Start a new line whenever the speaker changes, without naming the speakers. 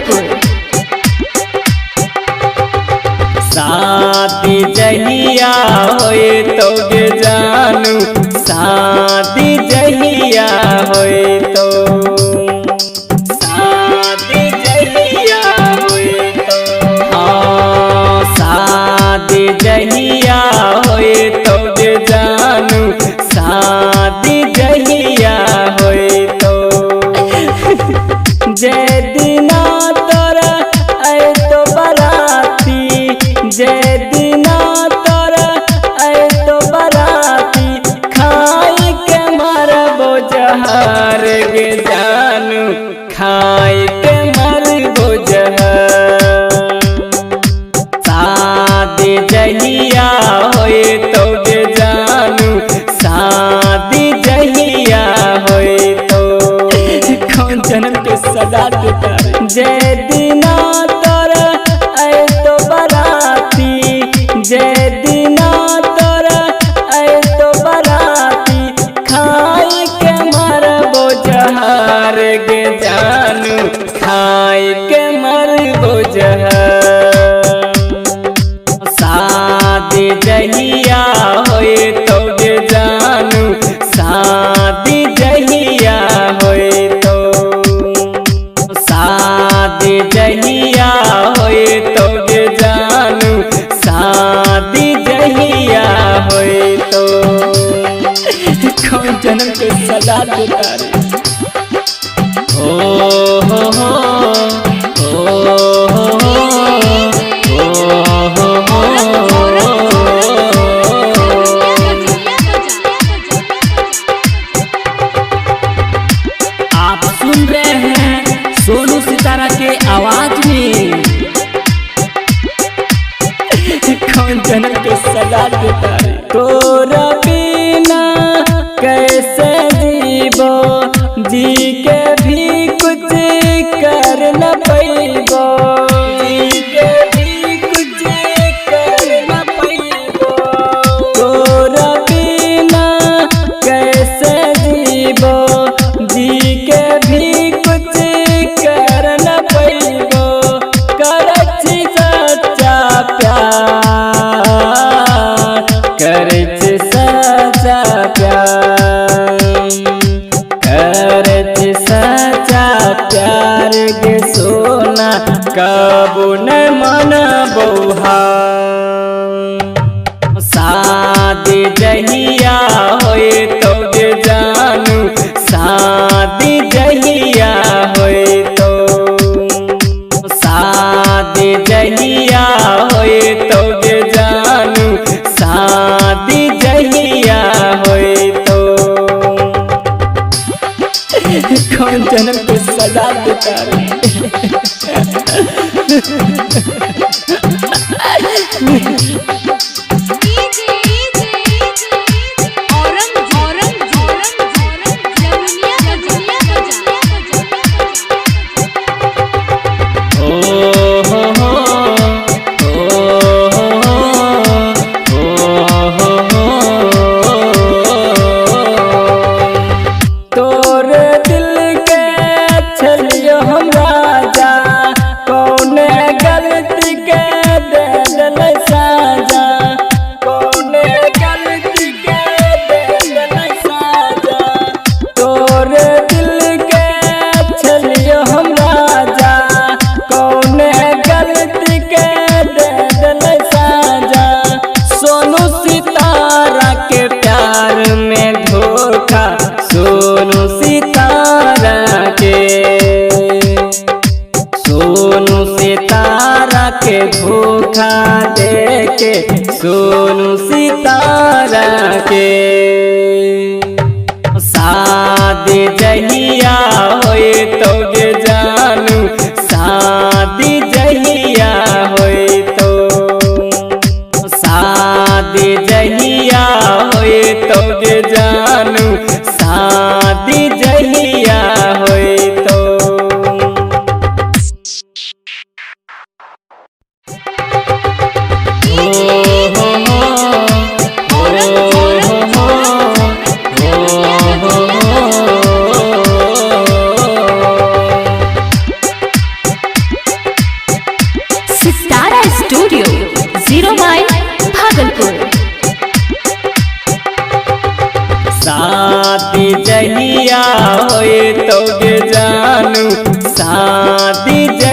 हाजीपुर। शादी जहिया होए तो गे जानू, शादी जहिया होए तो, शादी जहिया होए तो, हाँ शादी जहिया होए तो गे जानू, शादी जहिया होए तो। जय दिना तोरा आए तो बराती, जय दिना तोरा आए तो बराती, खाई के मरबो जहर गे जानू, खाई के मरबो जहर। शादी जहिया होए तो गे जानू, शादी जहिया होए तो। कौन जन्म के सजा देता रे। जय दिना तोरा आए तो बराती, जय दिना तोरा आए तो बराती, खाई के मरबो जहर गे जानू, खाई के मरबो जहर। शादी जहिया होए तो गे जानू, शादी जहिया होए तो, शादी जहिया होए तो गे जानू, शादी जहिया होए तो। कौन जन्म के सजा देता रे। ओ हो हो आप सुन रहे हैं सोनू सितारा के आवाज में। कौन जन्म के सजा देता रे। तोरा बिना कैसे जीबो, जी के भी कुछ कर न पैबो, जी के भी कुछ कर न पैबो। तोरा बिना कैसे जीबो, जी के भी कुछ कर न पैबो। करछि सच्चा प्यार, करछि सच्चा प्यार, करछि सच्चा प्यार गे सोना, कबू न मनबो हार। शादी जहिया होए तो गे जानू, शादी जहिया होए तो, शादी जहिया होए तो गे जानू, शादी जहिया होए तो। कौन जन्म के सजा देता रे। तोरे दिल के छलियो हम राजा, कौन गलती के दे दिल साजा, कौन गलती के दे दिल साजा। तोरे दिल के छलियो हम राजा, कौन गलती के दे दिल साजा। सोनू सितारा के प्यार में धोखा, सोनू सितारा के, सोनू सितारा के धोखा देके, सोनू सितारा के। शादी जहिया होए तो गे जानू, शादी जहिया होए तो, शादी जहिया होए तो गे जानू, शादी जहिया होए तो। हो हो हो हो हो हो। हाँ डीजे